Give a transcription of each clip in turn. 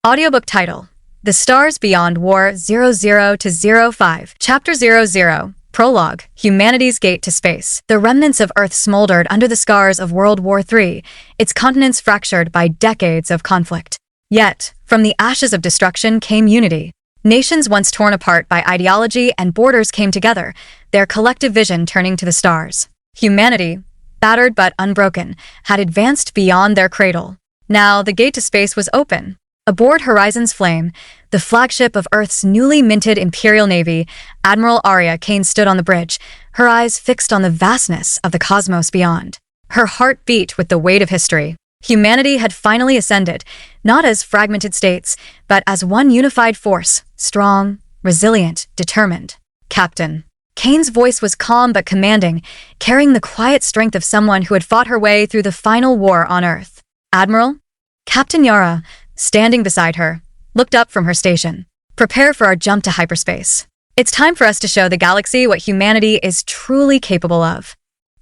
Audiobook title: The Stars Beyond War 00 to 05. Chapter 00. Prologue: Humanity's Gate to Space. The remnants of Earth smoldered under the scars of World War III, its continents fractured by decades of conflict. Yet, from the ashes of destruction came unity. Nations once torn apart by ideology and borders came together, their collective vision turning to the stars. Humanity, battered but unbroken, had advanced beyond their cradle. Now the gate to space was open. Aboard Horizon's Flame, the flagship of Earth's newly minted Imperial Navy, Admiral Arya Kane stood on the bridge, her eyes fixed on the vastness of the cosmos beyond. Her heart beat with the weight of history. Humanity had finally ascended, not as fragmented states, but as one unified force, strong, resilient, determined. Captain. Kane's voice was calm but commanding, carrying the quiet strength of someone who had fought her way through the final war on Earth. Admiral? Captain Yara, standing beside her, looked up from her station. Prepare for our jump to hyperspace. It's time for us to show the galaxy what humanity is truly capable of.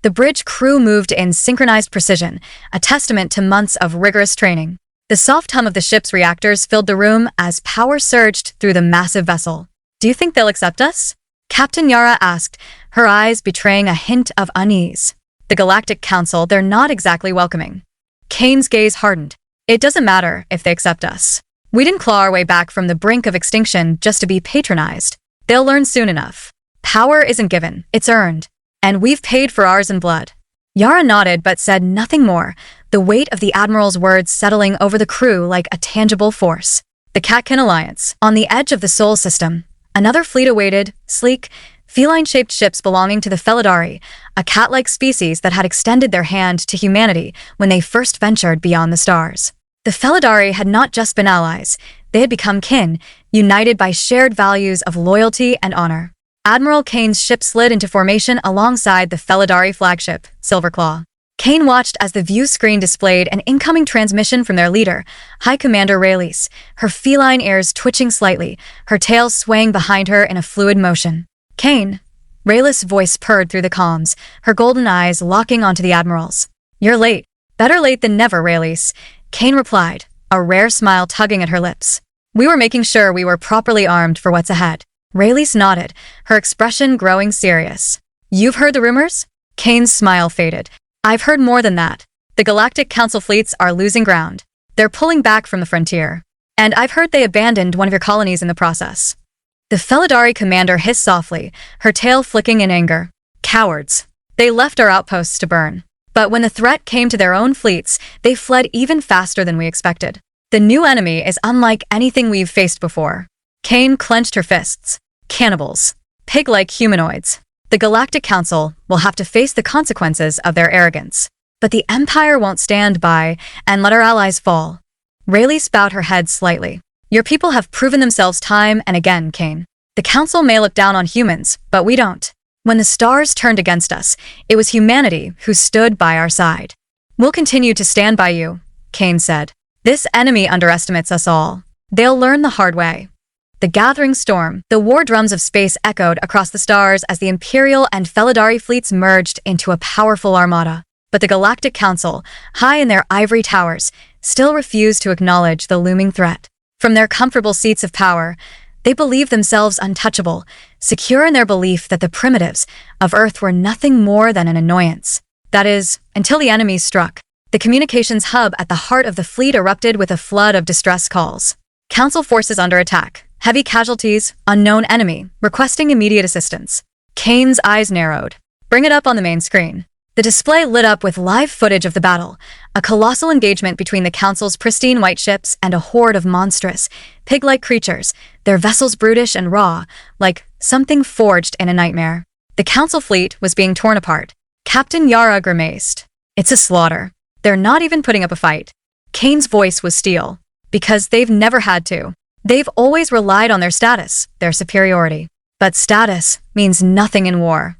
The bridge crew moved in synchronized precision, a testament to months of rigorous training. The soft hum of the ship's reactors filled the room as power surged through the massive vessel. Do you think they'll accept us? Captain Yara asked, her eyes betraying a hint of unease. The Galactic Council, they're not exactly welcoming. Kane's gaze hardened. It doesn't matter if they accept us. We didn't claw our way back from the brink of extinction just to be patronized. They'll learn soon enough. Power isn't given, it's earned. And we've paid for ours in blood. Yara nodded but said nothing more, the weight of the Admiral's words settling over the crew like a tangible force. The Katkin Alliance. On the edge of the Sol system, another fleet awaited, sleek, feline-shaped ships belonging to the Felidari, a cat-like species that had extended their hand to humanity when they first ventured beyond the stars. The Felidari had not just been allies, they had become kin, united by shared values of loyalty and honor. Admiral Kane's ship slid into formation alongside the Felidari flagship, Silverclaw. Kane watched as the view screen displayed an incoming transmission from their leader, High Commander Rayleigh, her feline ears twitching slightly, her tail swaying behind her in a fluid motion. Kane. Rayleigh's voice purred through the comms, her golden eyes locking onto the Admiral's. You're late. Better late than never, Rayleigh. Kane replied, a rare smile tugging at her lips. We were making sure we were properly armed for what's ahead. Rayleigh nodded, her expression growing serious. You've heard the rumors? Kane's smile faded. I've heard more than that. The Galactic Council fleets are losing ground. They're pulling back from the frontier. And I've heard they abandoned one of your colonies in the process. The Felidari commander hissed softly, her tail flicking in anger. Cowards. They left our outposts to burn. But when the threat came to their own fleets, they fled even faster than we expected. The new enemy is unlike anything we've faced before. Kane clenched her fists. Cannibals. Pig-like humanoids. The Galactic Council will have to face the consequences of their arrogance. But the Empire won't stand by and let our allies fall. Rayleigh bowed her head slightly. Your people have proven themselves time and again, Kane. The Council may look down on humans, but we don't. When the stars turned against us, it was humanity who stood by our side. We'll continue to stand by you, Kane said. This enemy underestimates us all. They'll learn the hard way. The gathering storm, the war drums of space echoed across the stars as the Imperial and Felidari fleets merged into a powerful armada. But the Galactic Council, high in their ivory towers, still refused to acknowledge the looming threat. From their comfortable seats of power, they believed themselves untouchable, secure in their belief that the primitives of Earth were nothing more than an annoyance. That is, until the enemy struck. The communications hub at the heart of the fleet erupted with a flood of distress calls. Council forces under attack. Heavy casualties, unknown enemy, requesting immediate assistance. Kane's eyes narrowed. Bring it up on the main screen. The display lit up with live footage of the battle, a colossal engagement between the Council's pristine white ships and a horde of monstrous, pig-like creatures, their vessels brutish and raw, like something forged in a nightmare. The Council fleet was being torn apart. Captain Yara grimaced. It's a slaughter. They're not even putting up a fight. Kane's voice was steel. Because they've never had to. They've always relied on their status, their superiority. But status means nothing in war.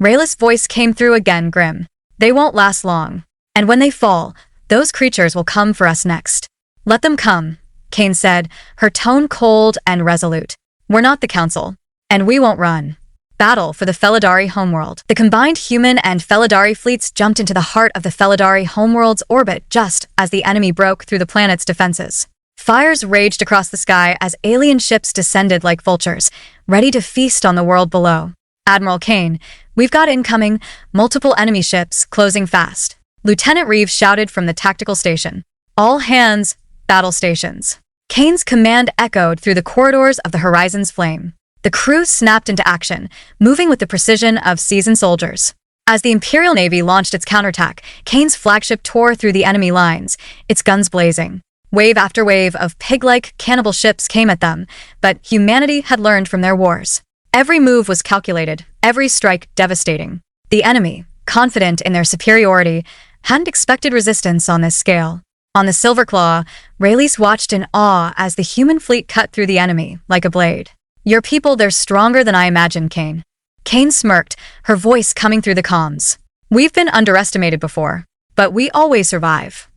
Rayleigh's voice came through again, grim. They won't last long. And when they fall, those creatures will come for us next. Let them come, Kane said, her tone cold and resolute. We're not the Council. And we won't run. Battle for the Felidari homeworld. The combined human and Felidari fleets jumped into the heart of the Felidari homeworld's orbit just as the enemy broke through the planet's defenses. Fires raged across the sky as alien ships descended like vultures, ready to feast on the world below. Admiral Kane, we've got incoming, multiple enemy ships, closing fast. Lieutenant Reeves shouted from the tactical station. All hands, battle stations. Kane's command echoed through the corridors of the Horizon's flame. The crew snapped into action, moving with the precision of seasoned soldiers. As the Imperial Navy launched its counterattack, Kane's flagship tore through the enemy lines, its guns blazing. Wave after wave of pig-like cannibal ships came at them, but humanity had learned from their wars. Every move was calculated, every strike devastating. The enemy, confident in their superiority, hadn't expected resistance on this scale. On the Silver Claw, Rayleigh watched in awe as the human fleet cut through the enemy like a blade. Your people, they're stronger than I imagined, Kane. Kane smirked, her voice coming through the comms. We've been underestimated before, but we always survive.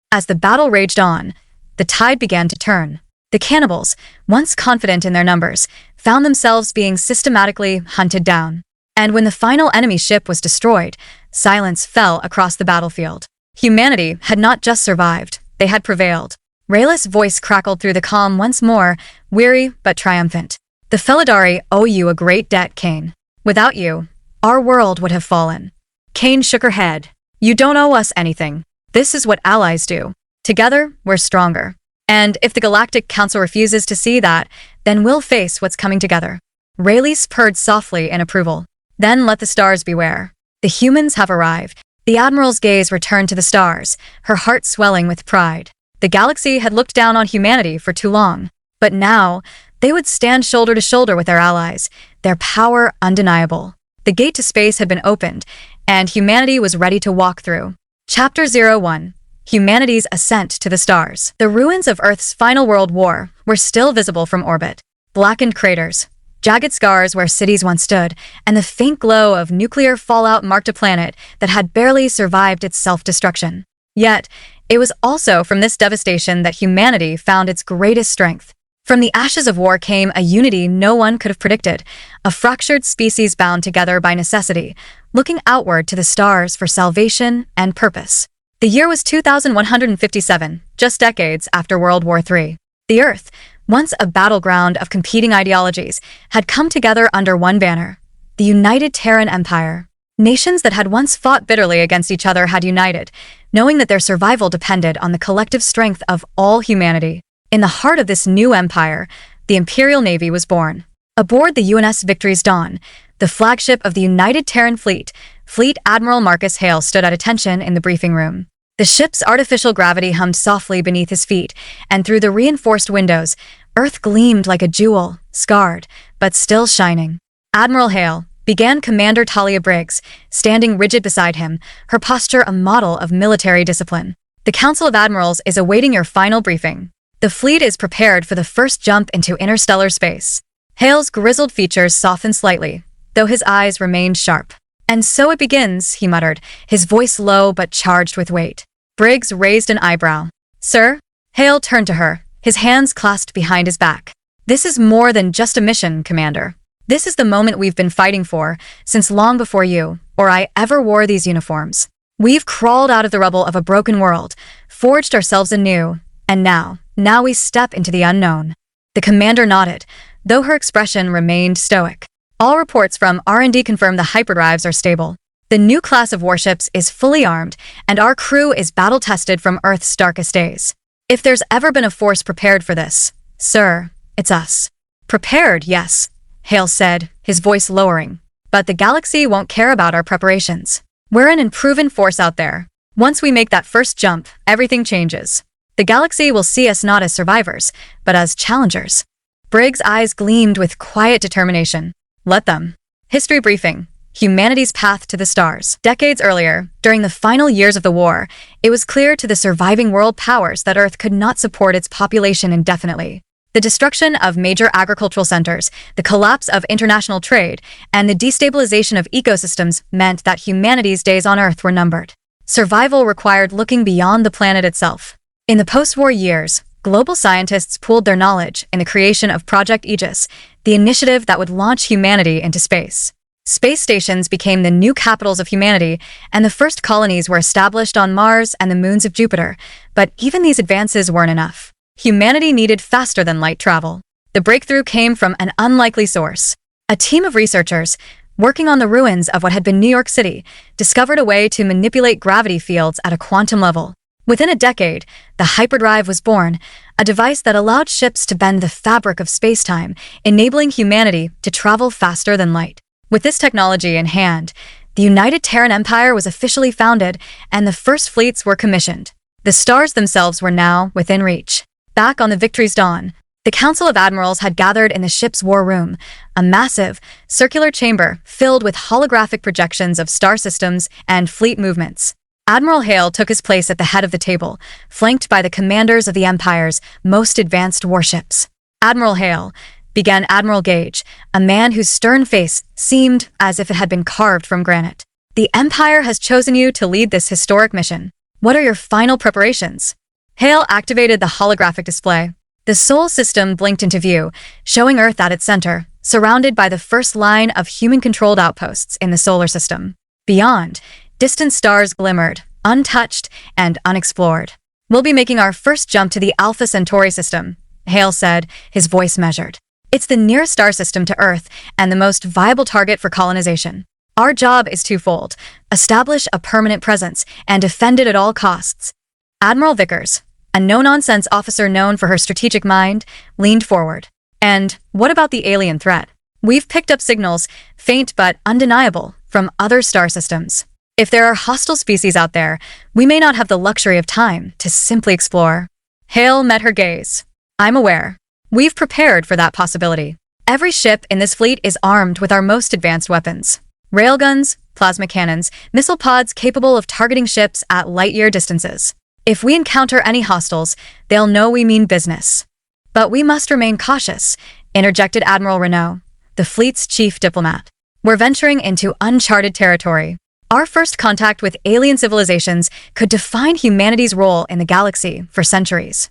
As the battle raged on, the tide began to turn. The cannibals, once confident in their numbers, found themselves being systematically hunted down. And when the final enemy ship was destroyed, silence fell across the battlefield. Humanity had not just survived, they had prevailed. Rayleigh's voice crackled through the calm once more, weary but triumphant. The Felidari owe you a great debt, Kane. Without you, our world would have fallen. Kane shook her head. You don't owe us anything. This is what allies do. Together, we're stronger. And if the Galactic Council refuses to see that, then we'll face what's coming together. Rayleigh purred softly in approval. Then let the stars beware. The humans have arrived. The Admiral's gaze returned to the stars, her heart swelling with pride. The galaxy had looked down on humanity for too long. But now, they would stand shoulder to shoulder with their allies, their power undeniable. The gate to space had been opened, and humanity was ready to walk through. Chapter 01. Humanity's Ascent to the Stars. The ruins of Earth's final world war were still visible from orbit. Blackened craters, jagged scars where cities once stood, and the faint glow of nuclear fallout marked a planet that had barely survived its self-destruction. Yet, it was also from this devastation that humanity found its greatest strength. From the ashes of war came a unity no one could have predicted, a fractured species bound together by necessity, looking outward to the stars for salvation and purpose. The year was 2157, just decades after World War III. The Earth, once a battleground of competing ideologies, had come together under one banner, the United Terran Empire. Nations that had once fought bitterly against each other had united, knowing that their survival depended on the collective strength of all humanity. In the heart of this new empire, the Imperial Navy was born. Aboard the UNS Victory's Dawn, the flagship of the United Terran Fleet, Fleet Admiral Marcus Hale stood at attention in the briefing room. The ship's artificial gravity hummed softly beneath his feet, and through the reinforced windows, Earth gleamed like a jewel, scarred, but still shining. Admiral Hale, began Commander Talia Briggs, standing rigid beside him, her posture a model of military discipline. The Council of Admirals is awaiting your final briefing. The fleet is prepared for the first jump into interstellar space. Hale's grizzled features softened slightly, though his eyes remained sharp. And so it begins, he muttered, his voice low but charged with weight. Briggs raised an eyebrow. Sir? Hale turned to her, his hands clasped behind his back. This is more than just a mission, Commander. This is the moment we've been fighting for, since long before you, or I ever wore these uniforms. We've crawled out of the rubble of a broken world, forged ourselves anew, and now we step into the unknown. The commander nodded, though her expression remained stoic. All reports from R&D confirm the hyperdrives are stable. The new class of warships is fully armed, and our crew is battle-tested from Earth's darkest days. If there's ever been a force prepared for this, sir, it's us. Prepared, yes, Hale said, his voice lowering. But the galaxy won't care about our preparations. We're an unproven force out there. Once we make that first jump, everything changes. The galaxy will see us not as survivors, but as challengers. Briggs' eyes gleamed with quiet determination. Let them. History briefing. Humanity's path to the stars. Decades earlier, during the final years of the war, it was clear to the surviving world powers that Earth could not support its population indefinitely. The destruction of major agricultural centers, the collapse of international trade, and the destabilization of ecosystems meant that humanity's days on Earth were numbered. Survival required looking beyond the planet itself. In the post-war years, global scientists pooled their knowledge in the creation of Project Aegis, the initiative that would launch humanity into space. Space stations became the new capitals of humanity, and the first colonies were established on Mars and the moons of Jupiter. But even these advances weren't enough. Humanity needed faster-than-light travel. The breakthrough came from an unlikely source. A team of researchers, working on the ruins of what had been New York City, discovered a way to manipulate gravity fields at a quantum level. Within a decade, the hyperdrive was born, a device that allowed ships to bend the fabric of space-time, enabling humanity to travel faster than light. With this technology in hand, the United Terran Empire was officially founded, and the first fleets were commissioned. The stars themselves were now within reach. Back on the Victory's dawn, the Council of Admirals had gathered in the ship's war room, a massive, circular chamber filled with holographic projections of star systems and fleet movements. Admiral Hale took his place at the head of the table, flanked by the commanders of the Empire's most advanced warships. "Admiral Hale," began Admiral Gage, a man whose stern face seemed as if it had been carved from granite. "The Empire has chosen you to lead this historic mission. What are your final preparations?" Hale activated the holographic display. The Sol system blinked into view, showing Earth at its center, surrounded by the first line of human-controlled outposts in the solar system. Beyond, distant stars glimmered, untouched and unexplored. "We'll be making our first jump to the Alpha Centauri system," Hale said, his voice measured. "It's the nearest star system to Earth and the most viable target for colonization. Our job is twofold: establish a permanent presence and defend it at all costs." Admiral Vickers, a no-nonsense officer known for her strategic mind, leaned forward. "And what about the alien threat? We've picked up signals, faint but undeniable, from other star systems. If there are hostile species out there, we may not have the luxury of time to simply explore." Hale met her gaze. "I'm aware. We've prepared for that possibility. Every ship in this fleet is armed with our most advanced weapons. Railguns, plasma cannons, missile pods capable of targeting ships at light-year distances. If we encounter any hostiles, they'll know we mean business." "But we must remain cautious," interjected Admiral Renault, the fleet's chief diplomat. "We're venturing into uncharted territory. Our first contact with alien civilizations could define humanity's role in the galaxy for centuries."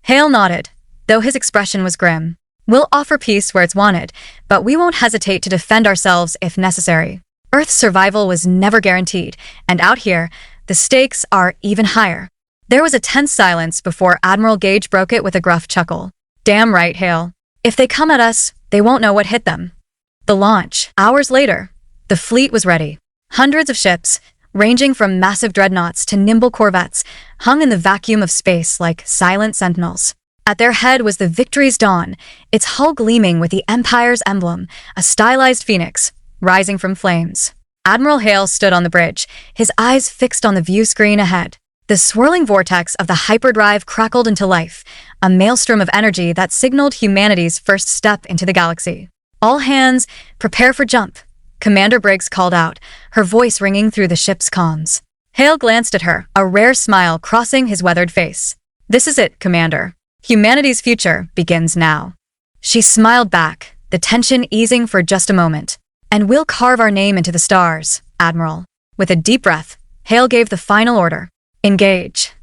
Hale nodded, though his expression was grim. "We'll offer peace where it's wanted, but we won't hesitate to defend ourselves if necessary. Earth's survival was never guaranteed, and out here, the stakes are even higher." There was a tense silence before Admiral Gage broke it with a gruff chuckle. "Damn right, Hale. If they come at us, they won't know what hit them." The launch. Hours later, the fleet was ready. Hundreds of ships, ranging from massive dreadnoughts to nimble corvettes, hung in the vacuum of space like silent sentinels. At their head was the Victory's Dawn, its hull gleaming with the Empire's emblem, a stylized phoenix, rising from flames. Admiral Hale stood on the bridge, his eyes fixed on the view screen ahead. The swirling vortex of the hyperdrive crackled into life, a maelstrom of energy that signaled humanity's first step into the galaxy. "All hands, prepare for jump," Commander Briggs called out, her voice ringing through the ship's comms. Hale glanced at her, a rare smile crossing his weathered face. "This is it, Commander. Humanity's future begins now." She smiled back, the tension easing for just a moment. "And we'll carve our name into the stars, Admiral." With a deep breath, Hale gave the final order. "Engage."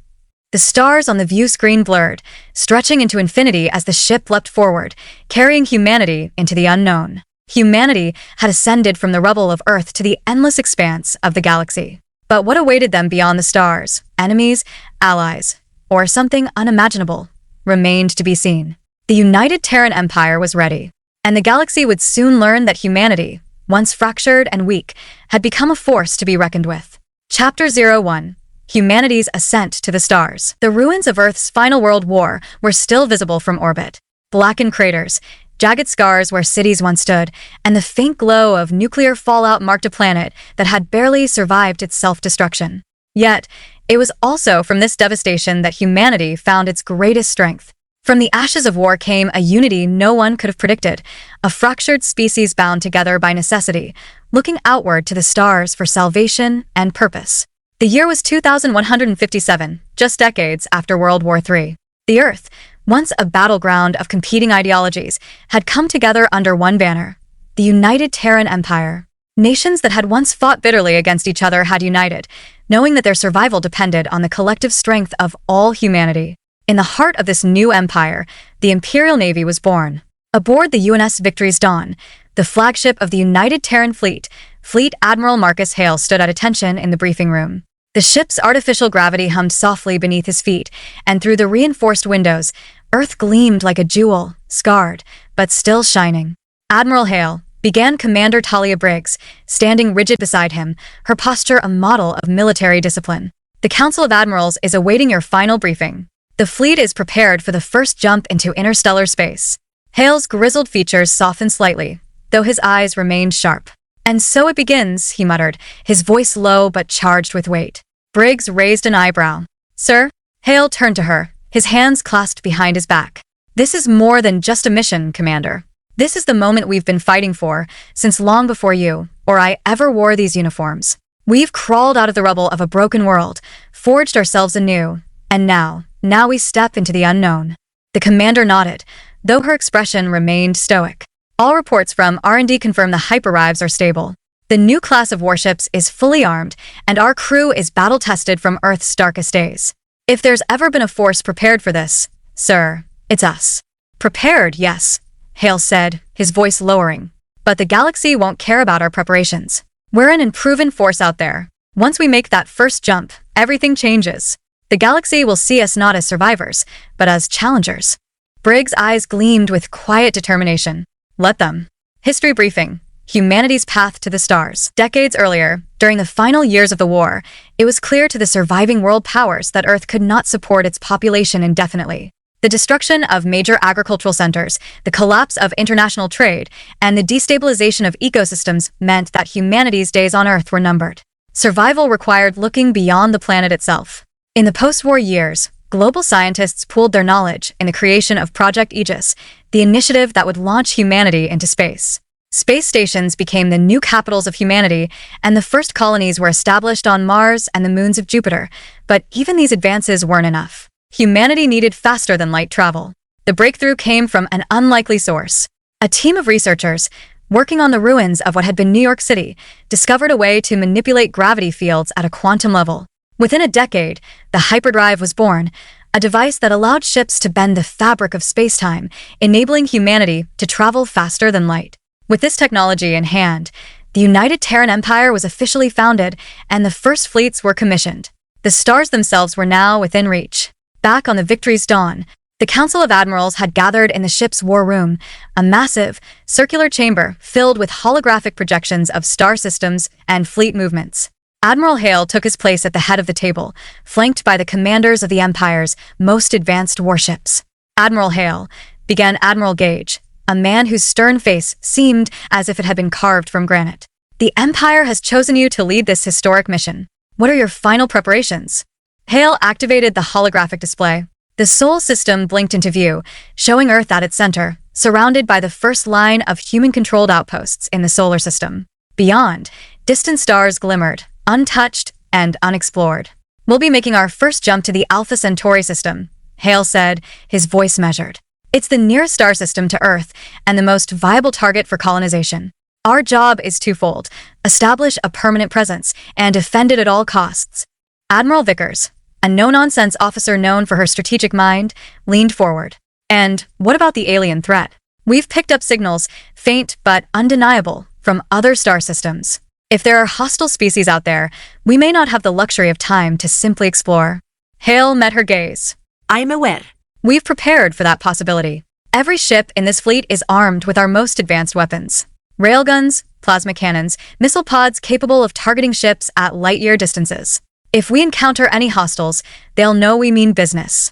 The stars on the view screen blurred, stretching into infinity as the ship leapt forward, carrying humanity into the unknown. Humanity had ascended from the rubble of Earth to the endless expanse of the galaxy. But what awaited them beyond the stars, enemies, allies, or something unimaginable, remained to be seen. The United Terran Empire was ready, and the galaxy would soon learn that humanity, once fractured and weak, had become a force to be reckoned with. Chapter 01: Humanity's Ascent to the Stars. The ruins of Earth's final world war were still visible from orbit. Blackened craters, jagged scars where cities once stood, and the faint glow of nuclear fallout marked a planet that had barely survived its self-destruction. Yet, it was also from this devastation that humanity found its greatest strength. From the ashes of war came a unity no one could have predicted, a fractured species bound together by necessity, looking outward to the stars for salvation and purpose. The year was 2157, just decades after World War III. The Earth, once a battleground of competing ideologies, had come together under one banner: the United Terran Empire. Nations that had once fought bitterly against each other had united, knowing that their survival depended on the collective strength of all humanity. In the heart of this new empire, the Imperial Navy was born. Aboard the UNS Victory's Dawn, the flagship of the United Terran Fleet, Fleet Admiral Marcus Hale stood at attention in the briefing room. The ship's artificial gravity hummed softly beneath his feet, and through the reinforced windows, Earth gleamed like a jewel, scarred, but still shining. "Admiral Hale," began Commander Talia Briggs, standing rigid beside him, her posture a model of military discipline. "The Council of Admirals is awaiting your final briefing. The fleet is prepared for the first jump into interstellar space." Hale's grizzled features softened slightly, though his eyes remained sharp. "And so it begins," he muttered, his voice low but charged with weight. Briggs raised an eyebrow. "Sir?" Hale turned to her, his hands clasped behind his back. "This is more than just a mission, Commander. This is the moment we've been fighting for, since long before you, or I, ever wore these uniforms. We've crawled out of the rubble of a broken world, forged ourselves anew, and now we step into the unknown." The commander nodded, though her expression remained stoic. "All reports from R&D confirm the hyperrives are stable. The new class of warships is fully armed, and our crew is battle-tested from Earth's darkest days. If there's ever been a force prepared for this, sir, it's us." "Prepared, yes," Hale said, his voice lowering. "But the galaxy won't care about our preparations. We're an unproven force out there. Once we make that first jump, everything changes. The galaxy will see us not as survivors, but as challengers." Briggs' eyes gleamed with quiet determination. "Let them." History briefing. Humanity's path to the stars. Decades earlier, during the final years of the war, it was clear to the surviving world powers that Earth could not support its population indefinitely. The destruction of major agricultural centers, the collapse of international trade, and the destabilization of ecosystems meant that humanity's days on Earth were numbered. Survival required looking beyond the planet itself. In the post-war years, global scientists pooled their knowledge in the creation of Project Aegis, the initiative that would launch humanity into space. Space stations became the new capitals of humanity, and the first colonies were established on Mars and the moons of Jupiter, but even these advances weren't enough. Humanity needed faster-than-light travel. The breakthrough came from an unlikely source. A team of researchers, working on the ruins of what had been New York City, discovered a way to manipulate gravity fields at a quantum level. Within a decade, the hyperdrive was born, a device that allowed ships to bend the fabric of space-time, enabling humanity to travel faster than light. With this technology in hand, the United Terran Empire was officially founded, and the first fleets were commissioned. The stars themselves were now within reach. Back on the Victory's dawn, the Council of Admirals had gathered in the ship's war room, a massive, circular chamber filled with holographic projections of star systems and fleet movements. Admiral Hale took his place at the head of the table, flanked by the commanders of the Empire's most advanced warships. "Admiral Hale," began Admiral Gage, a man whose stern face seemed as if it had been carved from granite. "The Empire has chosen you to lead this historic mission. What are your final preparations?" Hale activated the holographic display. The Sol system blinked into view, showing Earth at its center, surrounded by the first line of human-controlled outposts in the solar system. Beyond, distant stars glimmered, untouched and unexplored. "We'll be making our first jump to the Alpha Centauri system," Hale said, his voice measured. "It's the nearest star system to Earth and the most viable target for colonization. Our job is twofold: establish a permanent presence and defend it at all costs." Admiral Vickers, a no-nonsense officer known for her strategic mind, leaned forward. "And what about the alien threat? We've picked up signals, faint but undeniable, from other star systems. If there are hostile species out there, we may not have the luxury of time to simply explore." Hale met her gaze. "I'm aware." "We've prepared for that possibility. Every ship in this fleet is armed with our most advanced weapons. Railguns, plasma cannons, missile pods capable of targeting ships at light-year distances. If we encounter any hostiles, they'll know we mean business."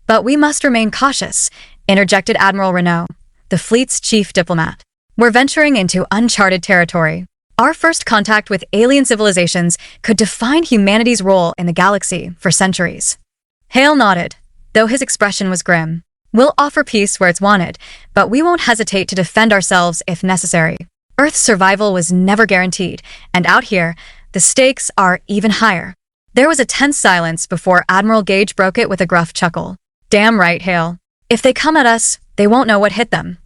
"But we must remain cautious," interjected Admiral Renault, the fleet's chief diplomat. "We're venturing into uncharted territory. Our first contact with alien civilizations could define humanity's role in the galaxy for centuries." Hale nodded, though his expression was grim. "We'll offer peace where it's wanted, but we won't hesitate to defend ourselves if necessary. Earth's survival was never guaranteed, and out here, the stakes are even higher." There was a tense silence before Admiral Gage broke it with a gruff chuckle. "Damn right, Hale. If they come at us, they won't know what hit them."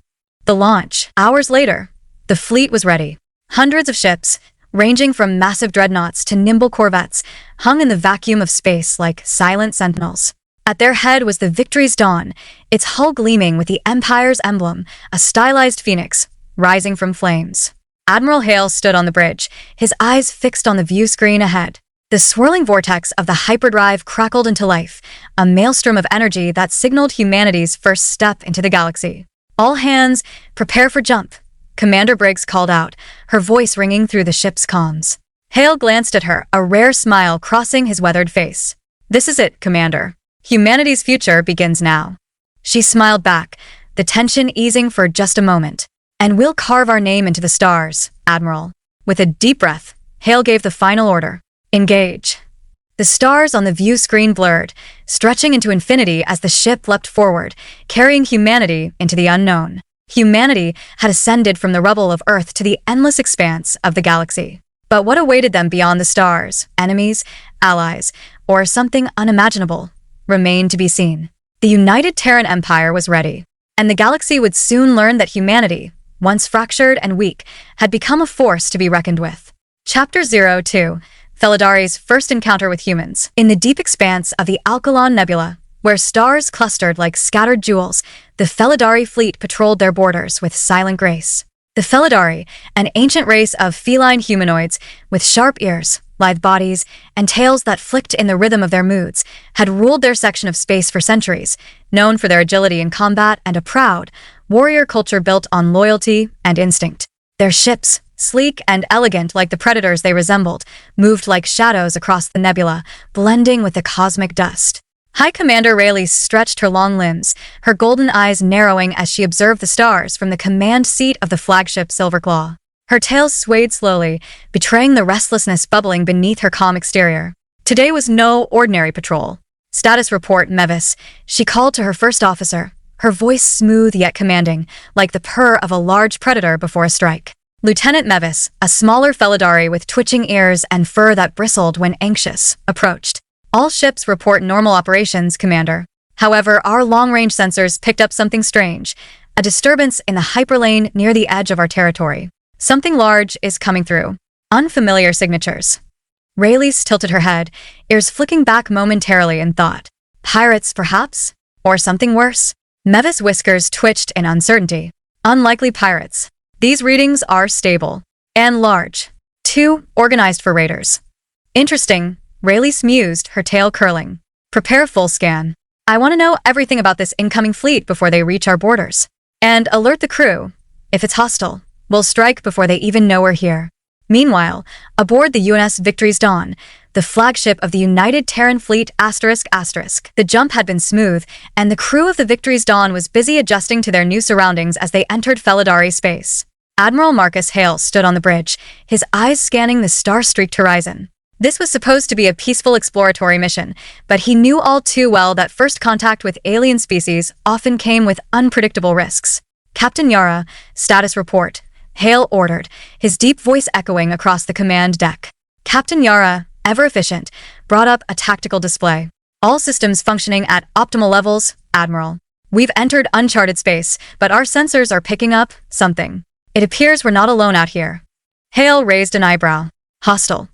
The launch. Hours later, the fleet was ready. Hundreds of ships, ranging from massive dreadnoughts to nimble corvettes, hung in the vacuum of space like silent sentinels. At their head was the Victory's Dawn, its hull gleaming with the Empire's emblem, a stylized phoenix, rising from flames. Admiral Hale stood on the bridge, his eyes fixed on the view screen ahead. The swirling vortex of the hyperdrive crackled into life, a maelstrom of energy that signaled humanity's first step into the galaxy. All hands, prepare for jump, Commander Briggs called out, her voice ringing through the ship's comms. Hale glanced at her, a rare smile crossing his weathered face. This is it, Commander. Humanity's future begins now. She smiled back, the tension easing for just a moment. And we'll carve our name into the stars, Admiral. With a deep breath, Hale gave the final order. Engage. The stars on the view screen blurred, stretching into infinity as the ship leapt forward, carrying humanity into the unknown. Humanity had ascended from the rubble of Earth to the endless expanse of the galaxy. But what awaited them beyond the stars, enemies, allies, or something unimaginable, remained to be seen. The United Terran Empire was ready, and the galaxy would soon learn that humanity, once fractured and weak, had become a force to be reckoned with. Chapter 02, Felidari's first encounter with humans. In the deep expanse of the Alcalon Nebula, where stars clustered like scattered jewels, the Felidari fleet patrolled their borders with silent grace. The Felidari, an ancient race of feline humanoids with sharp ears, lithe bodies, and tails that flicked in the rhythm of their moods, had ruled their section of space for centuries, known for their agility in combat and a proud, warrior culture built on loyalty and instinct. Their ships, sleek and elegant like the predators they resembled, moved like shadows across the nebula, blending with the cosmic dust. High Commander Rayleigh stretched her long limbs, her golden eyes narrowing as she observed the stars from the command seat of the flagship Silverclaw. Her tail swayed slowly, betraying the restlessness bubbling beneath her calm exterior. Today was no ordinary patrol. Status report, Mevis. She called to her first officer, her voice smooth yet commanding, like the purr of a large predator before a strike. Lieutenant Mevis, a smaller Felidari with twitching ears and fur that bristled when anxious, approached. All ships report normal operations, Commander. However, our long-range sensors picked up something strange, a disturbance in the hyperlane near the edge of our territory. Something large is coming through. Unfamiliar signatures. Rayleigh tilted her head, ears flicking back momentarily in thought. Pirates, perhaps? Or something worse? Mevis' whiskers twitched in uncertainty. Unlikely pirates. These readings are stable. And large. Too organized for raiders. Interesting. Rayleigh mused, her tail curling. Prepare full scan. I want to know everything about this incoming fleet before they reach our borders. And alert the crew. If it's hostile, we'll strike before they even know we're here. Meanwhile, aboard the UNS Victory's Dawn, the flagship of the United Terran Fleet ***, the jump had been smooth, and the crew of the Victory's Dawn was busy adjusting to their new surroundings as they entered Felidari space. Admiral Marcus Hale stood on the bridge, his eyes scanning the star-streaked horizon. This was supposed to be a peaceful exploratory mission, but he knew all too well that first contact with alien species often came with unpredictable risks. Captain Yara, status report, Hale ordered, his deep voice echoing across the command deck. Captain Yara, ever efficient, brought up a tactical display. All systems functioning at optimal levels, Admiral. We've entered uncharted space, but our sensors are picking up something. It appears we're not alone out here. Hale raised an eyebrow. Hostile.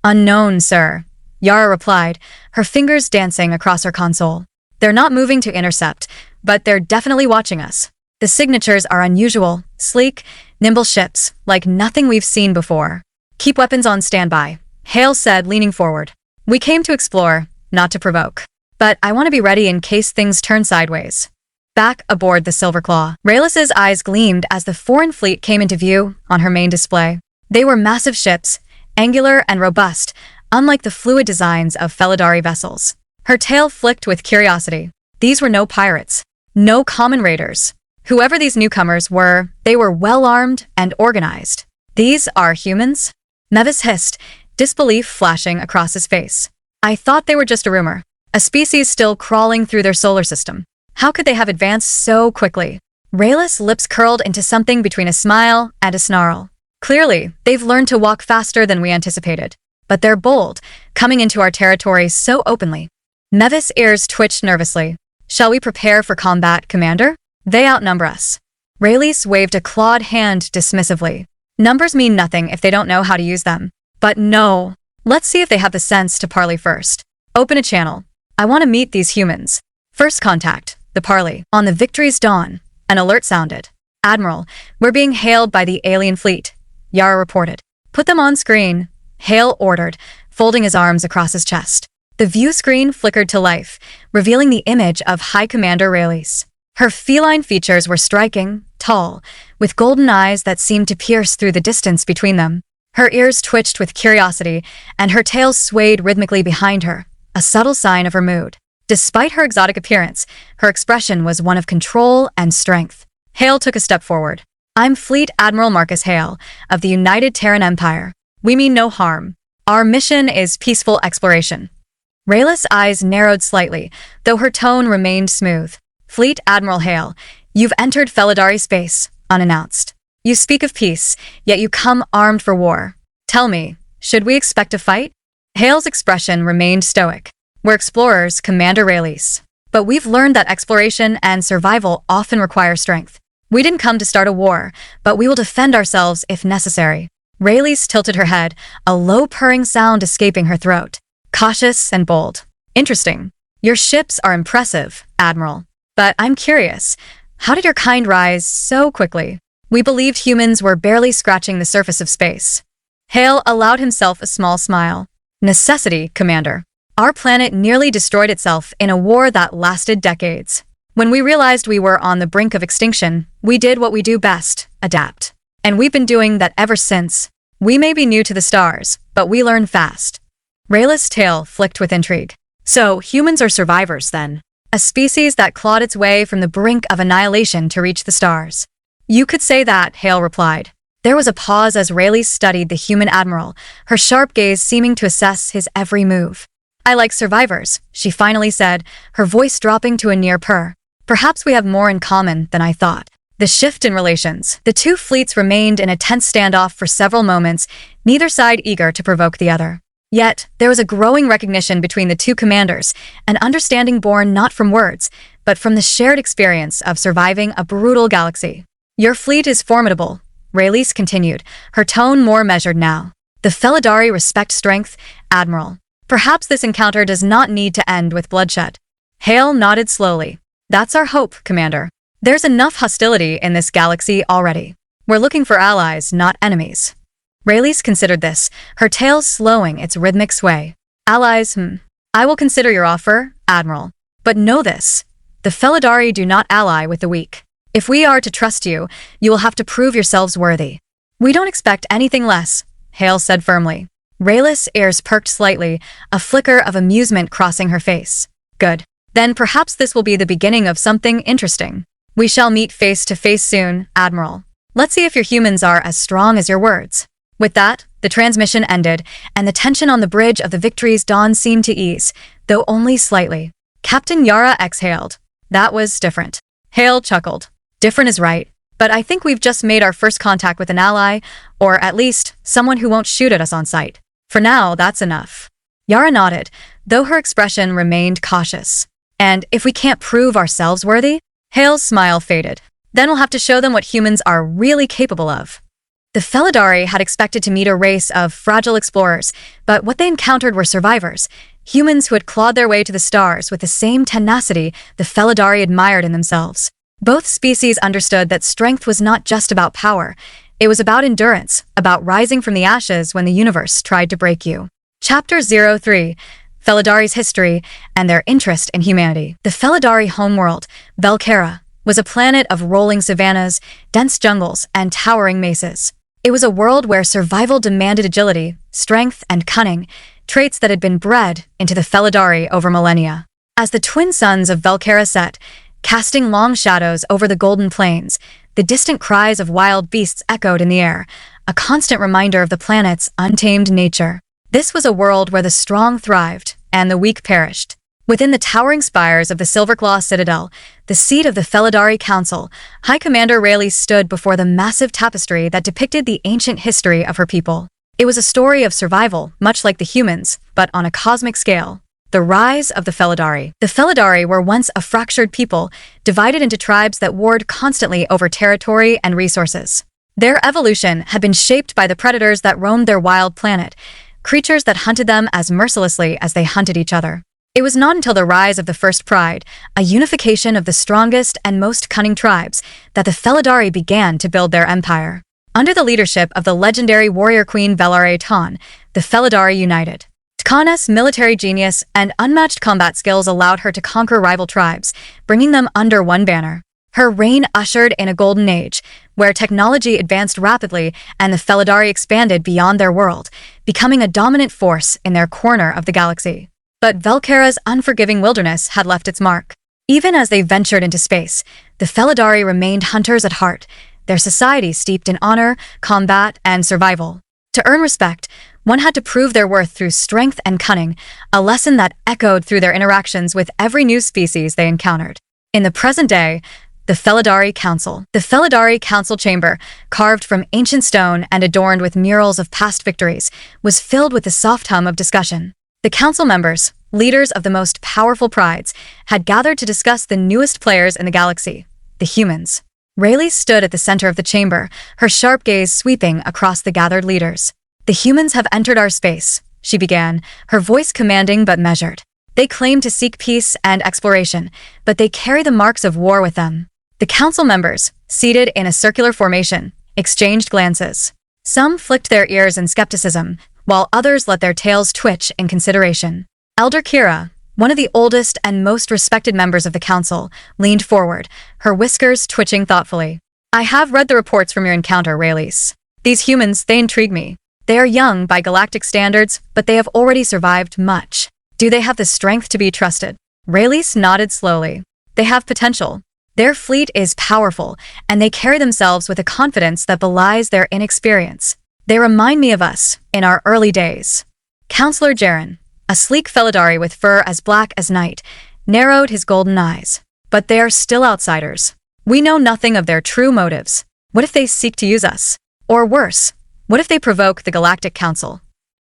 Unknown, sir, Yara replied, her fingers dancing across her console. They're not moving to intercept, but they're definitely watching us. The signatures are unusual, sleek, nimble ships, like nothing we've seen before. Keep weapons on standby, Hale said, leaning forward. We came to explore, not to provoke. But I want to be ready in case things turn sideways. Back aboard the Silverclaw, Rayleigh's eyes gleamed as the foreign fleet came into view on her main display. They were massive ships, angular and robust, unlike the fluid designs of Felidari vessels. Her tail flicked with curiosity. These were no pirates, no common raiders. Whoever these newcomers were, they were well-armed and organized. These are humans? Mevis hissed, disbelief flashing across his face. I thought they were just a rumor, a species still crawling through their solar system. How could they have advanced so quickly? Rayleigh's lips curled into something between a smile and a snarl. Clearly, they've learned to walk faster than we anticipated. But they're bold, coming into our territory so openly. Mevis' ears twitched nervously. Shall we prepare for combat, Commander? They outnumber us. Rayleigh waved a clawed hand dismissively. Numbers mean nothing if they don't know how to use them. But no. Let's see if they have the sense to parley first. Open a channel. I want to meet these humans. First contact, the parley. On the Victory's Dawn, an alert sounded. Admiral, we're being hailed by the alien fleet, Yara reported. Put them on screen, Hale ordered, folding his arms across his chest. The view screen flickered to life, revealing the image of High Commander Rayleigh. Her feline features were striking, tall, with golden eyes that seemed to pierce through the distance between them. Her ears twitched with curiosity, and her tail swayed rhythmically behind her, a subtle sign of her mood. Despite her exotic appearance, her expression was one of control and strength. Hale took a step forward. "I'm Fleet Admiral Marcus Hale, of the United Terran Empire. We mean no harm. Our mission is peaceful exploration." Rayleigh's eyes narrowed slightly, though her tone remained smooth. "Fleet Admiral Hale, you've entered Felidari space, unannounced. You speak of peace, yet you come armed for war. Tell me, should we expect a fight?" Hale's expression remained stoic. "We're explorers, Commander Rayleigh. But we've learned that exploration and survival often require strength. We didn't come to start a war, but we will defend ourselves if necessary." Rayleigh tilted her head, a low purring sound escaping her throat. Cautious and bold. "Interesting. Your ships are impressive, Admiral. But I'm curious, how did your kind rise so quickly? We believed humans were barely scratching the surface of space." Hale allowed himself a small smile. "Necessity, Commander. Our planet nearly destroyed itself in a war that lasted decades. When we realized we were on the brink of extinction, we did what we do best, adapt. And we've been doing that ever since. We may be new to the stars, but we learn fast." Rayleigh's tail flicked with intrigue. "So, humans are survivors, then? A species that clawed its way from the brink of annihilation to reach the stars." "You could say that," Hale replied. There was a pause as Rayleigh studied the human admiral, her sharp gaze seeming to assess his every move. "I like survivors," she finally said, her voice dropping to a near purr. "Perhaps we have more in common than I thought." The shift in relations. The two fleets remained in a tense standoff for several moments, neither side eager to provoke the other. Yet, there was a growing recognition between the two commanders, an understanding born not from words, but from the shared experience of surviving a brutal galaxy. "Your fleet is formidable," Rayleigh continued, her tone more measured now. "The Felidari respect strength, Admiral. Perhaps this encounter does not need to end with bloodshed." Hale nodded slowly. "That's our hope, Commander. There's enough hostility in this galaxy already. We're looking for allies, not enemies." Rayleigh considered this, her tail slowing its rhythmic sway. "Allies, I will consider your offer, Admiral. But know this, the Felidari do not ally with the weak. If we are to trust you, you will have to prove yourselves worthy." "We don't expect anything less," Hale said firmly. Rayleigh's ears perked slightly, a flicker of amusement crossing her face. "Good. Then perhaps this will be the beginning of something interesting. We shall meet face to face soon, Admiral. Let's see if your humans are as strong as your words." With that, the transmission ended, and the tension on the bridge of the Victory's dawn seemed to ease, though only slightly. Captain Yara exhaled. "That was different." Hale chuckled. "Different is right, but I think we've just made our first contact with an ally, or at least someone who won't shoot at us on sight. For now, that's enough." Yara nodded, though her expression remained cautious. "And if we can't prove ourselves worthy?" Hale's smile faded. "Then we'll have to show them what humans are really capable of." The Felidari had expected to meet a race of fragile explorers, but what they encountered were survivors, humans who had clawed their way to the stars with the same tenacity the Felidari admired in themselves. Both species understood that strength was not just about power. It was about endurance, about rising from the ashes when the universe tried to break you. Chapter 03, Felidari's History and Their Interest in Humanity. The Felidari homeworld, Velkera, was a planet of rolling savannas, dense jungles, and towering mesas. It was a world where survival demanded agility, strength, and cunning, traits that had been bred into the Felidari over millennia. As the twin suns of Velkera set, casting long shadows over the golden plains, the distant cries of wild beasts echoed in the air, a constant reminder of the planet's untamed nature. This was a world where the strong thrived and the weak perished. Within the towering spires of the Silverclaw Citadel, the seat of the Felidari Council, High Commander Rayleigh stood before the massive tapestry that depicted the ancient history of her people. It was a story of survival, much like the humans, but on a cosmic scale. The rise of the Felidari. The Felidari were once a fractured people, divided into tribes that warred constantly over territory and resources. Their evolution had been shaped by the predators that roamed their wild planet, creatures that hunted them as mercilessly as they hunted each other. It was not until the rise of the First Pride, a unification of the strongest and most cunning tribes, that the Felidari began to build their empire. Under the leadership of the legendary warrior queen Velare Tan, the Felidari united. Tkana's military genius and unmatched combat skills allowed her to conquer rival tribes, bringing them under one banner. Her reign ushered in a golden age, where technology advanced rapidly and the Felidari expanded beyond their world, becoming a dominant force in their corner of the galaxy. But Velcara's unforgiving wilderness had left its mark. Even as they ventured into space, the Felidari remained hunters at heart, their society steeped in honor, combat, and survival. To earn respect, one had to prove their worth through strength and cunning, a lesson that echoed through their interactions with every new species they encountered. In the present day, the Felidari Council. The Felidari Council chamber, carved from ancient stone and adorned with murals of past victories, was filled with the soft hum of discussion. The council members, leaders of the most powerful prides, had gathered to discuss the newest players in the galaxy, the humans. Rayleigh stood at the center of the chamber, her sharp gaze sweeping across the gathered leaders. "The humans have entered our space," she began, her voice commanding but measured. "They claim to seek peace and exploration, but they carry the marks of war with them." The council members, seated in a circular formation, exchanged glances. Some flicked their ears in skepticism, while others let their tails twitch in consideration. Elder Kira, one of the oldest and most respected members of the council, leaned forward, her whiskers twitching thoughtfully. "I have read the reports from your encounter, Rayleigh. These humans, they intrigue me. They are young by galactic standards, but they have already survived much. Do they have the strength to be trusted?" Rayleigh nodded slowly. "They have potential. Their fleet is powerful, and they carry themselves with a confidence that belies their inexperience. They remind me of us, in our early days." Counselor Jaren, a sleek Felidari with fur as black as night, narrowed his golden eyes. "But they are still outsiders. We know nothing of their true motives. What if they seek to use us? Or worse, what if they provoke the Galactic Council?"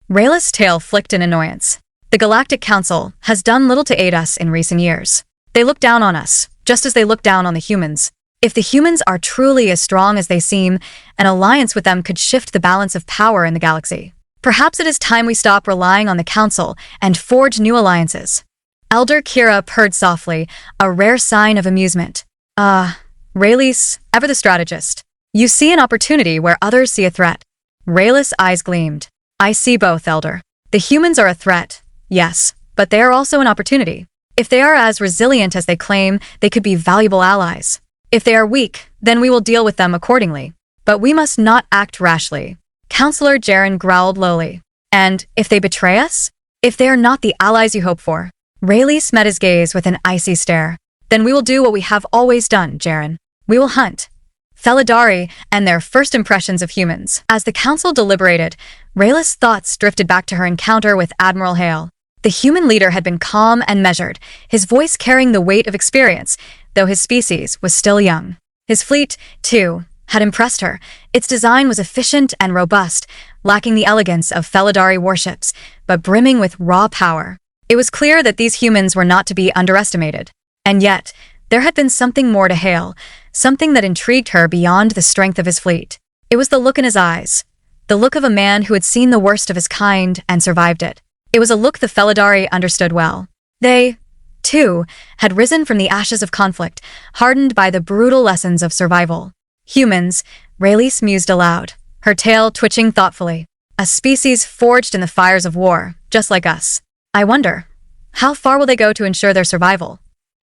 Rayleigh's tail flicked in annoyance. "The Galactic Council has done little to aid us in recent years. They look down on us, just as they look down on the humans. If the humans are truly as strong as they seem, an alliance with them could shift the balance of power in the galaxy. Perhaps it is time we stop relying on the Council and forge new alliances." Elder Kira purred softly, a rare sign of amusement. Rayleigh, ever the strategist. You see an opportunity where others see a threat." Rayleigh's eyes gleamed. "I see both, Elder. The humans are a threat, yes, but they are also an opportunity. If they are as resilient as they claim, they could be valuable allies. If they are weak, then we will deal with them accordingly. But we must not act rashly." Counselor Jaren growled lowly. "And if they betray us? If they are not the allies you hope for?" Rayleigh met his gaze with an icy stare. "Then we will do what we have always done, Jaren. We will hunt." Felidari and their first impressions of humans. As the council deliberated, Rayleigh's thoughts drifted back to her encounter with Admiral Hale. The human leader had been calm and measured, his voice carrying the weight of experience, though his species was still young. His fleet, too, had impressed her. Its design was efficient and robust, lacking the elegance of Felidari warships, but brimming with raw power. It was clear that these humans were not to be underestimated. And yet, there had been something more to Hale, something that intrigued her beyond the strength of his fleet. It was the look in his eyes, the look of a man who had seen the worst of his kind and survived it. It was a look the Felidari understood well. They, too, had risen from the ashes of conflict, hardened by the brutal lessons of survival. "Humans," Rayleigh mused aloud, her tail twitching thoughtfully. "A species forged in the fires of war, just like us. I wonder, how far will they go to ensure their survival?"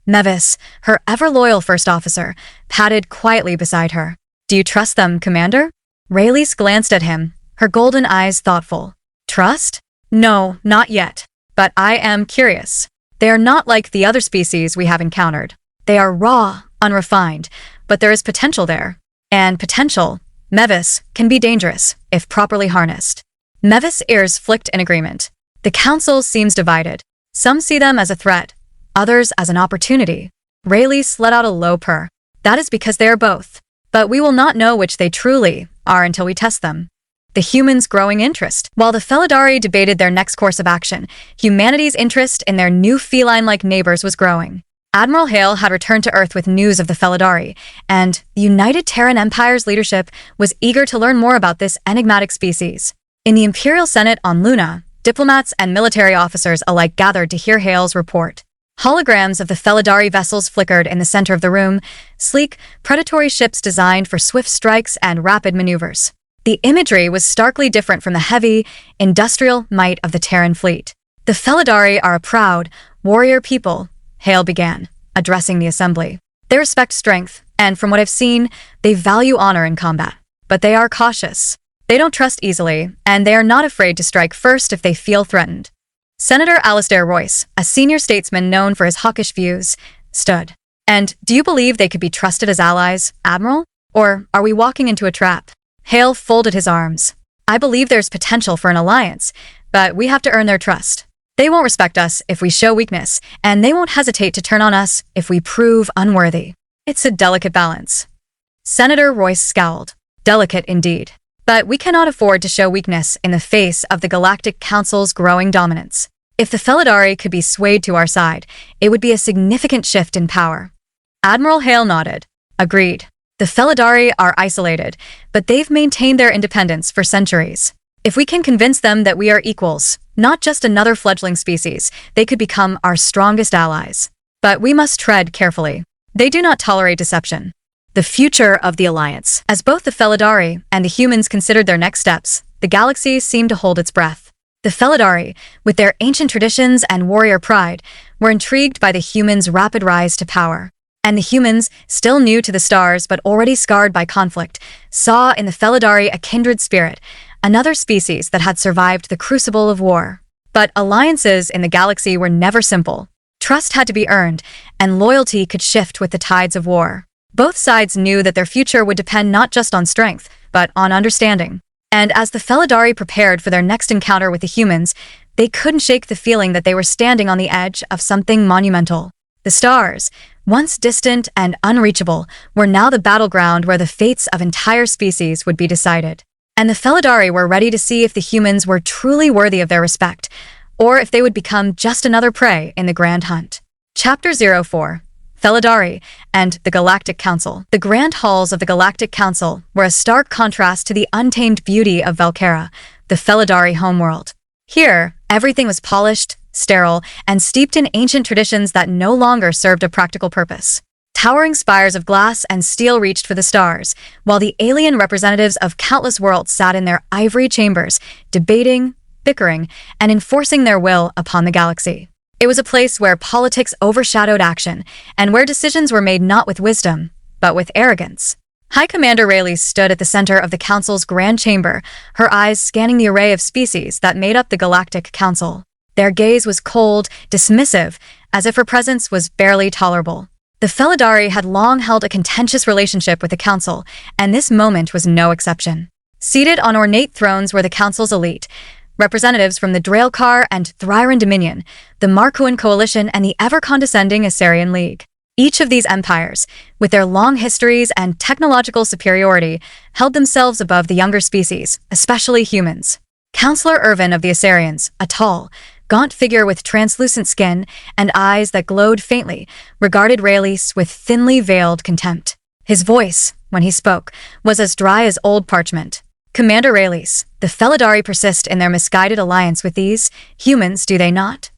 Mevis, her ever-loyal first officer, padded quietly beside her. "Do you trust them, Commander?" Rayleigh glanced at him, her golden eyes thoughtful. "Trust? No, not yet. But I am curious. They are not like the other species we have encountered. They are raw, unrefined, but there is potential there. And potential, Mevis, can be dangerous, if properly harnessed." Mevis' ears flicked in agreement. The council seems divided. Some see them as a threat, others as an opportunity. Rayleigh let out a low purr. "That is because they are both. But we will not know which they truly are until we test them." The humans' growing interest. While the Felidari debated their next course of action, humanity's interest in their new feline-like neighbors was growing. Admiral Hale had returned to Earth with news of the Felidari, and the United Terran Empire's leadership was eager to learn more about this enigmatic species. In the Imperial Senate on Luna, diplomats and military officers alike gathered to hear Hale's report. Holograms of the Felidari vessels flickered in the center of the room, sleek, predatory ships designed for swift strikes and rapid maneuvers. The imagery was starkly different from the heavy, industrial might of the Terran fleet. The Felidari are a proud, warrior people, Hale began, addressing the assembly. They respect strength, and from what I've seen, they value honor in combat. But they are cautious. They don't trust easily, and they are not afraid to strike first if they feel threatened. Senator Alastair Royce, a senior statesman known for his hawkish views, stood. And do you believe they could be trusted as allies, Admiral? Or are we walking into a trap? Hale folded his arms. I believe there's potential for an alliance, but we have to earn their trust. They won't respect us if we show weakness, and they won't hesitate to turn on us if we prove unworthy. It's a delicate balance. Senator Royce scowled. Delicate indeed. But we cannot afford to show weakness in the face of the Galactic Council's growing dominance. If the Felidari could be swayed to our side, it would be a significant shift in power. Admiral Hale nodded. Agreed. The Felidari are isolated, but they've maintained their independence for centuries. If we can convince them that we are equals, not just another fledgling species, they could become our strongest allies. But we must tread carefully. They do not tolerate deception. The future of the Alliance. As both the Felidari and the humans considered their next steps, the galaxy seemed to hold its breath. The Felidari, with their ancient traditions and warrior pride, were intrigued by the humans' rapid rise to power. And the humans, still new to the stars but already scarred by conflict, saw in the Felidari a kindred spirit, another species that had survived the crucible of war. But alliances in the galaxy were never simple. Trust had to be earned, and loyalty could shift with the tides of war. Both sides knew that their future would depend not just on strength, but on understanding. And as the Felidari prepared for their next encounter with the humans, they couldn't shake the feeling that they were standing on the edge of something monumental. The stars, once distant and unreachable, were now the battleground where the fates of entire species would be decided. And the Felidari were ready to see if the humans were truly worthy of their respect, or if they would become just another prey in the grand hunt. Chapter 04. Felidari and the Galactic Council. The grand halls of the Galactic Council were a stark contrast to the untamed beauty of Velkera, the Felidari homeworld. Here, everything was polished, sterile, and steeped in ancient traditions that no longer served a practical purpose. Towering spires of glass and steel reached for the stars, while the alien representatives of countless worlds sat in their ivory chambers, debating, bickering, and enforcing their will upon the galaxy. It was a place where politics overshadowed action, and where decisions were made not with wisdom, but with arrogance. High Commander Rayleigh stood at the center of the Council's grand chamber, her eyes scanning the array of species that made up the Galactic Council. Their gaze was cold, dismissive, as if her presence was barely tolerable. The Felidari had long held a contentious relationship with the Council, and this moment was no exception. Seated on ornate thrones were the Council's elite, representatives from the Draelkar and Thryran Dominion, the Markuan Coalition, and the ever-condescending Asarian League. Each of these empires, with their long histories and technological superiority, held themselves above the younger species, especially humans. Councillor Irvin of the Asarians, a tall, gaunt figure with translucent skin and eyes that glowed faintly, regarded Rayleigh with thinly veiled contempt. His voice, when he spoke, was as dry as old parchment. Commander Rayleigh, the Felidari persist in their misguided alliance with these humans, do they not?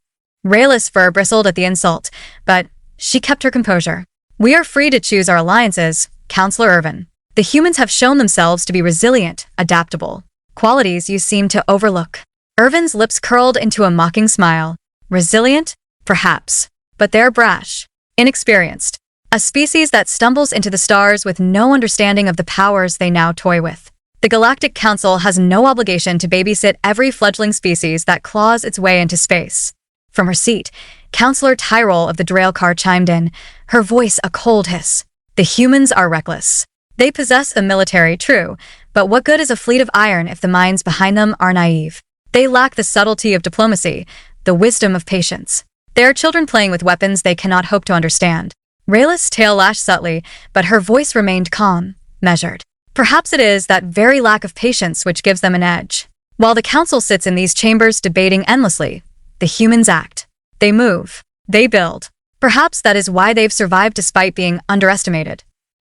Rayleigh's fur bristled at the insult, but she kept her composure. We are free to choose our alliances, Councillor Irvin. The humans have shown themselves to be resilient, adaptable, qualities you seem to overlook. Irvin's lips curled into a mocking smile. Resilient? Perhaps. But they're brash, inexperienced. A species that stumbles into the stars with no understanding of the powers they now toy with. The Galactic Council has no obligation to babysit every fledgling species that claws its way into space. From her seat, Councillor Tyrol of the Draelkar chimed in, her voice a cold hiss. The humans are reckless. They possess a military, true, but what good is a fleet of iron if the minds behind them are naive? They lack the subtlety of diplomacy, the wisdom of patience. They are children playing with weapons they cannot hope to understand. Rayleigh's tail lashed subtly, but her voice remained calm, measured. Perhaps it is that very lack of patience which gives them an edge. While the Council sits in these chambers debating endlessly, the humans act. They move. They build. Perhaps that is why they've survived despite being underestimated.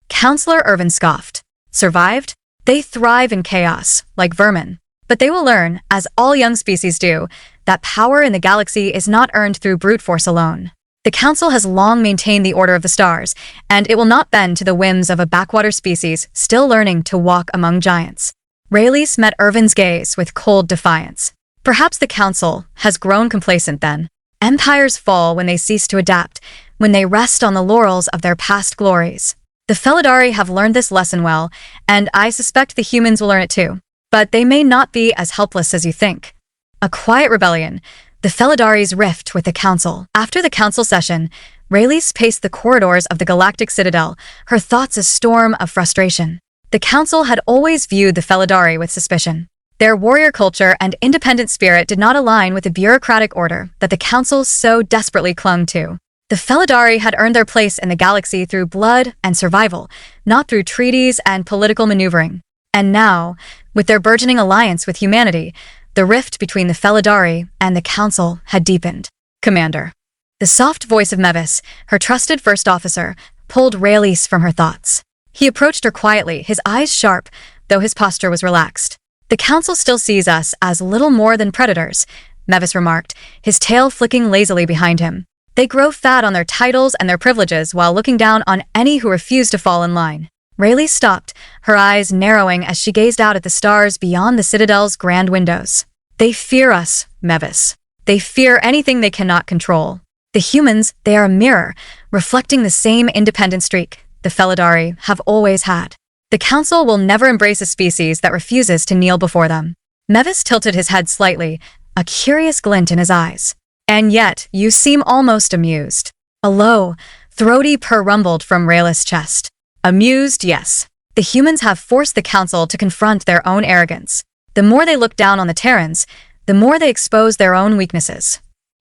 Councillor Irvin scoffed. Survived? They thrive in chaos, like vermin. But they will learn, as all young species do, that power in the galaxy is not earned through brute force alone. The Council has long maintained the Order of the Stars, and it will not bend to the whims of a backwater species still learning to walk among giants. Rayleigh met Irvin's gaze with cold defiance. Perhaps the Council has grown complacent then. Empires fall when they cease to adapt, when they rest on the laurels of their past glories. The Felidari have learned this lesson well, and I suspect the humans will learn it too. But they may not be as helpless as you think. A quiet rebellion, the Felidari's rift with the Council. After the Council session, Rayleigh paced the corridors of the Galactic Citadel, her thoughts a storm of frustration. The Council had always viewed the Felidari with suspicion. Their warrior culture and independent spirit did not align with the bureaucratic order that the Council so desperately clung to. The Felidari had earned their place in the galaxy through blood and survival, not through treaties and political maneuvering. And now, with their burgeoning alliance with humanity, the rift between the Felidari and the Council had deepened. Commander. The soft voice of Mevis, her trusted first officer, pulled Rayleigh from her thoughts. He approached her quietly, his eyes sharp, though his posture was relaxed. The Council still sees us as little more than predators, Mevis remarked, his tail flicking lazily behind him. They grow fat on their titles and their privileges while looking down on any who refuse to fall in line. Rayleigh stopped, her eyes narrowing as she gazed out at the stars beyond the Citadel's grand windows. They fear us, Mevis. They fear anything they cannot control. The humans, they are a mirror, reflecting the same independent streak the Felidari have always had. The Council will never embrace a species that refuses to kneel before them. Mevis tilted his head slightly, a curious glint in his eyes. And yet, you seem almost amused. A low, throaty purr rumbled from Rayleigh's chest. Amused, yes. The humans have forced the Council to confront their own arrogance. The more they look down on the Terrans, the more they expose their own weaknesses.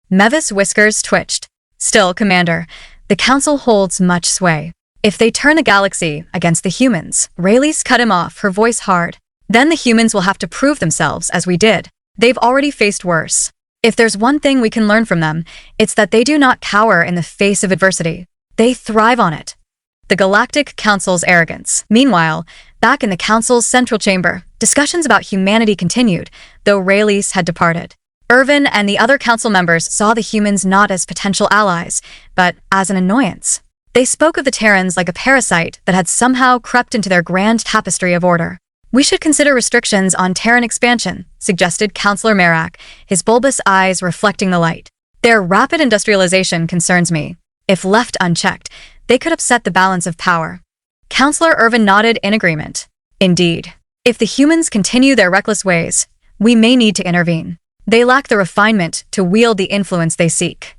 Mevis' whiskers twitched. Still, Commander, the Council holds much sway. If they turn the galaxy against the humans, Rayleigh cut him off, her voice hard. Then the humans will have to prove themselves as we did. They've already faced worse. If there's one thing we can learn from them, it's that they do not cower in the face of adversity. They thrive on it. The Galactic Council's arrogance. Meanwhile, back in the Council's central chamber, discussions about humanity continued, though Rayleigh had departed. Irvin and the other Council members saw the humans not as potential allies, but as an annoyance. They spoke of the Terrans like a parasite that had somehow crept into their grand tapestry of order. We should consider restrictions on Terran expansion, suggested Councillor Merak, his bulbous eyes reflecting the light. Their rapid industrialization concerns me. If left unchecked, they could upset the balance of power. Councillor Irvin nodded in agreement. Indeed. If the humans continue their reckless ways, we may need to intervene. They lack the refinement to wield the influence they seek.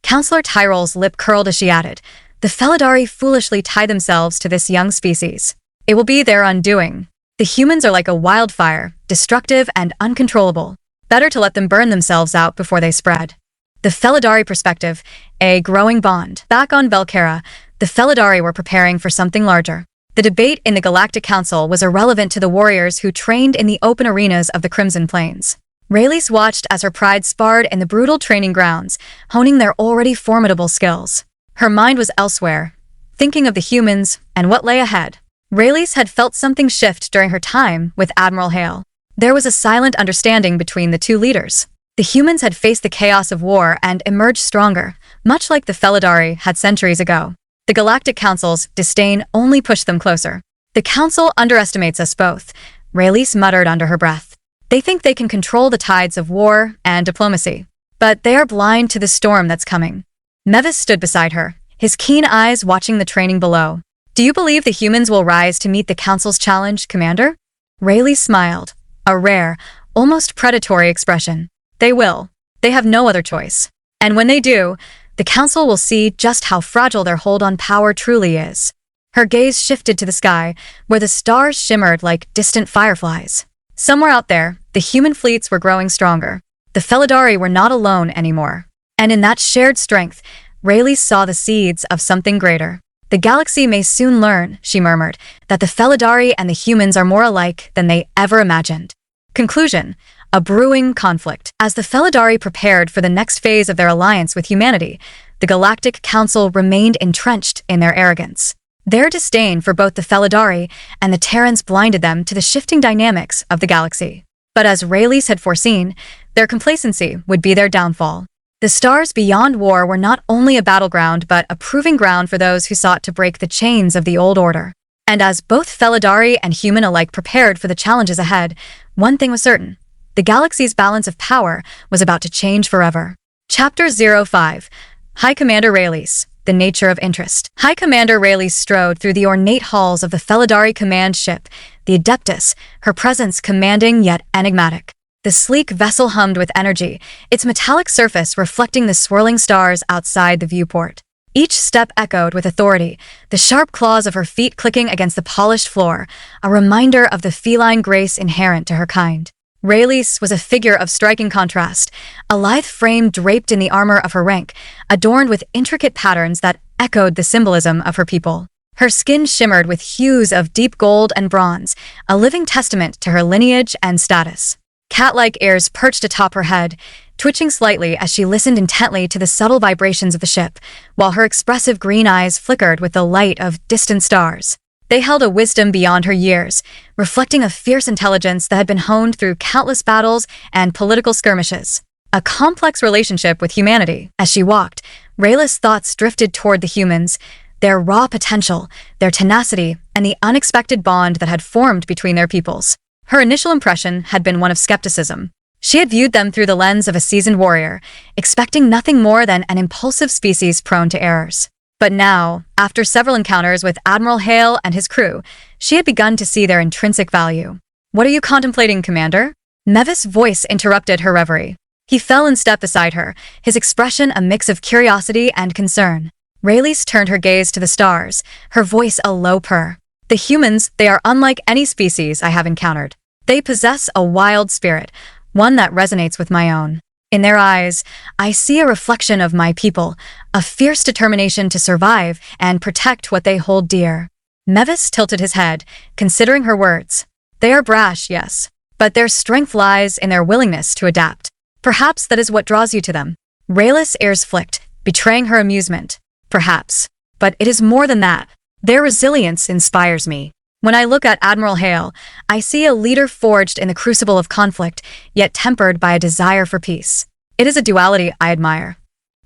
Councillor Tyrell's lip curled as she added, the Felidari foolishly tie themselves to this young species. It will be their undoing. The humans are like a wildfire, destructive and uncontrollable. Better to let them burn themselves out before they spread. The Felidari perspective, a growing bond. Back on Velcara, the Felidari were preparing for something larger. The debate in the Galactic Council was irrelevant to the warriors who trained in the open arenas of the Crimson Plains. Rayleigh watched as her pride sparred in the brutal training grounds, honing their already formidable skills. Her mind was elsewhere, thinking of the humans and what lay ahead. Rayleigh had felt something shift during her time with Admiral Hale. There was a silent understanding between the two leaders. The humans had faced the chaos of war and emerged stronger, much like the Felidari had centuries ago. The Galactic Council's disdain only pushed them closer. The Council underestimates us both, Rayleigh muttered under her breath. They think they can control the tides of war and diplomacy. But they are blind to the storm that's coming. Mevis stood beside her, his keen eyes watching the training below. Do you believe the humans will rise to meet the Council's challenge, Commander? Rayleigh smiled, a rare, almost predatory expression. They will. They have no other choice. And when they do, the Council will see just how fragile their hold on power truly is. Her gaze shifted to the sky, where the stars shimmered like distant fireflies. Somewhere out there, the human fleets were growing stronger. The Felidari were not alone anymore. And in that shared strength, Rayleigh saw the seeds of something greater. The galaxy may soon learn, she murmured, that the Felidari and the humans are more alike than they ever imagined. Conclusion: a brewing conflict. As the Felidari prepared for the next phase of their alliance with humanity, the Galactic Council remained entrenched in their arrogance. Their disdain for both the Felidari and the Terrans blinded them to the shifting dynamics of the galaxy. But as Rayleigh had foreseen, their complacency would be their downfall. The stars beyond war were not only a battleground but a proving ground for those who sought to break the chains of the old order. And as both Felidari and human alike prepared for the challenges ahead, one thing was certain. The galaxy's balance of power was about to change forever. Chapter 05. High Commander Rayleigh. The Nature of Interest. High Commander Rayleigh strode through the ornate halls of the Felidari command ship, the Adeptus, her presence commanding yet enigmatic. The sleek vessel hummed with energy, its metallic surface reflecting the swirling stars outside the viewport. Each step echoed with authority, the sharp claws of her feet clicking against the polished floor, a reminder of the feline grace inherent to her kind. Rayleigh was a figure of striking contrast, a lithe frame draped in the armor of her rank, adorned with intricate patterns that echoed the symbolism of her people. Her skin shimmered with hues of deep gold and bronze, a living testament to her lineage and status. Cat-like ears perched atop her head, twitching slightly as she listened intently to the subtle vibrations of the ship, while her expressive green eyes flickered with the light of distant stars. They held a wisdom beyond her years, reflecting a fierce intelligence that had been honed through countless battles and political skirmishes. A complex relationship with humanity. As she walked, Rayleigh's thoughts drifted toward the humans, their raw potential, their tenacity, and the unexpected bond that had formed between their peoples. Her initial impression had been one of skepticism. She had viewed them through the lens of a seasoned warrior, expecting nothing more than an impulsive species prone to errors. But now, after several encounters with Admiral Hale and his crew, she had begun to see their intrinsic value. "What are you contemplating, Commander?" Mevis' voice interrupted her reverie. He fell in step beside her, his expression a mix of curiosity and concern. Rayleigh turned her gaze to the stars, her voice a low purr. "The humans, they are unlike any species I have encountered. They possess a wild spirit, one that resonates with my own. In their eyes, I see a reflection of my people, a fierce determination to survive and protect what they hold dear." Mevis tilted his head, considering her words. "They are brash, yes, but their strength lies in their willingness to adapt. Perhaps that is what draws you to them." Rayleigh's ears flicked, betraying her amusement. "Perhaps. But it is more than that. Their resilience inspires me. When I look at Admiral Hale, I see a leader forged in the crucible of conflict, yet tempered by a desire for peace. It is a duality I admire."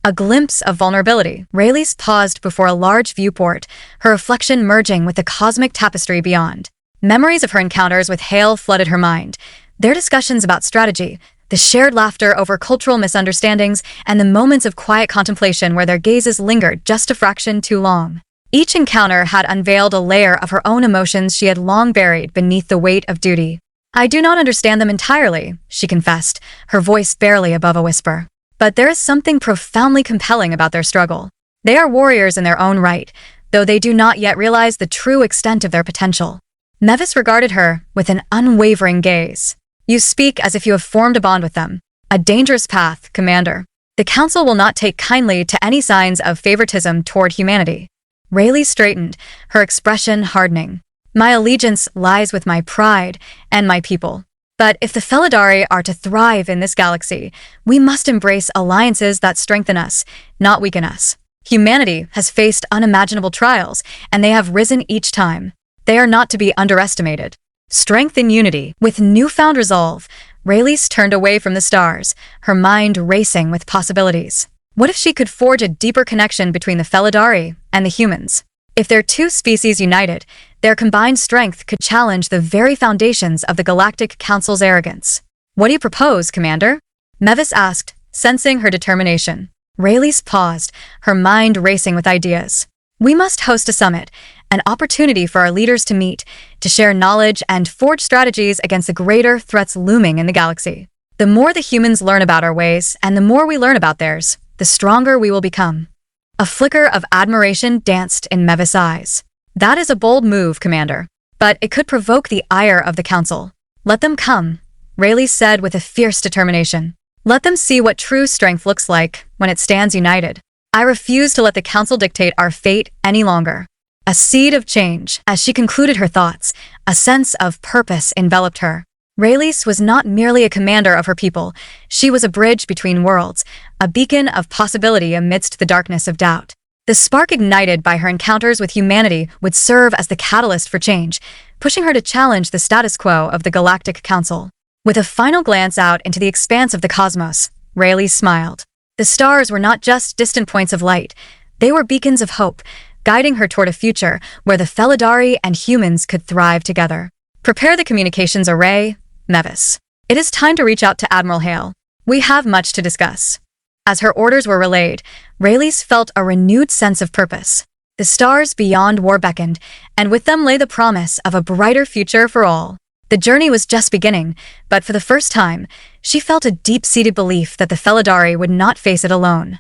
A glimpse of vulnerability. Rayleigh paused before a large viewport, her reflection merging with the cosmic tapestry beyond. Memories of her encounters with Hale flooded her mind. Their discussions about strategy, the shared laughter over cultural misunderstandings, and the moments of quiet contemplation where their gazes lingered just a fraction too long. Each encounter had unveiled a layer of her own emotions she had long buried beneath the weight of duty. "I do not understand them entirely," she confessed, her voice barely above a whisper. "But there is something profoundly compelling about their struggle. They are warriors in their own right, though they do not yet realize the true extent of their potential." Mevis regarded her with an unwavering gaze. "You speak as if you have formed a bond with them. A dangerous path, Commander. The Council will not take kindly to any signs of favoritism toward humanity." Rayleigh straightened, her expression hardening. "My allegiance lies with my pride and my people. But if the Felidari are to thrive in this galaxy, we must embrace alliances that strengthen us, not weaken us. Humanity has faced unimaginable trials, and they have risen each time. They are not to be underestimated." Strength in unity. With newfound resolve, Rayleigh turned away from the stars, her mind racing with possibilities. What if she could forge a deeper connection between the Felidari and the humans? If their two species united, their combined strength could challenge the very foundations of the Galactic Council's arrogance. "What do you propose, Commander?" Mevis asked, sensing her determination. Rayleigh paused, her mind racing with ideas. "We must host a summit, an opportunity for our leaders to meet, to share knowledge and forge strategies against the greater threats looming in the galaxy. The more the humans learn about our ways, and the more we learn about theirs, the stronger we will become." A flicker of admiration danced in Mevis' eyes. "That is a bold move, Commander, but it could provoke the ire of the Council." "Let them come," Rayleigh said with a fierce determination. "Let them see what true strength looks like when it stands united. I refuse to let the Council dictate our fate any longer." A seed of change. As she concluded her thoughts, a sense of purpose enveloped her. Rayleigh was not merely a commander of her people, she was a bridge between worlds, a beacon of possibility amidst the darkness of doubt. The spark ignited by her encounters with humanity would serve as the catalyst for change, pushing her to challenge the status quo of the Galactic Council. With a final glance out into the expanse of the cosmos, Rayleigh smiled. The stars were not just distant points of light, they were beacons of hope, guiding her toward a future where the Felidari and humans could thrive together. Prepare the communications array, Mevis. It is time to reach out to Admiral Hale. We have much to discuss. As her orders were relayed, Rayleigh felt a renewed sense of purpose. The stars beyond war beckoned, and with them lay the promise of a brighter future for all. The journey was just beginning, but for the first time, she felt a deep-seated belief that the Felidari would not face it alone.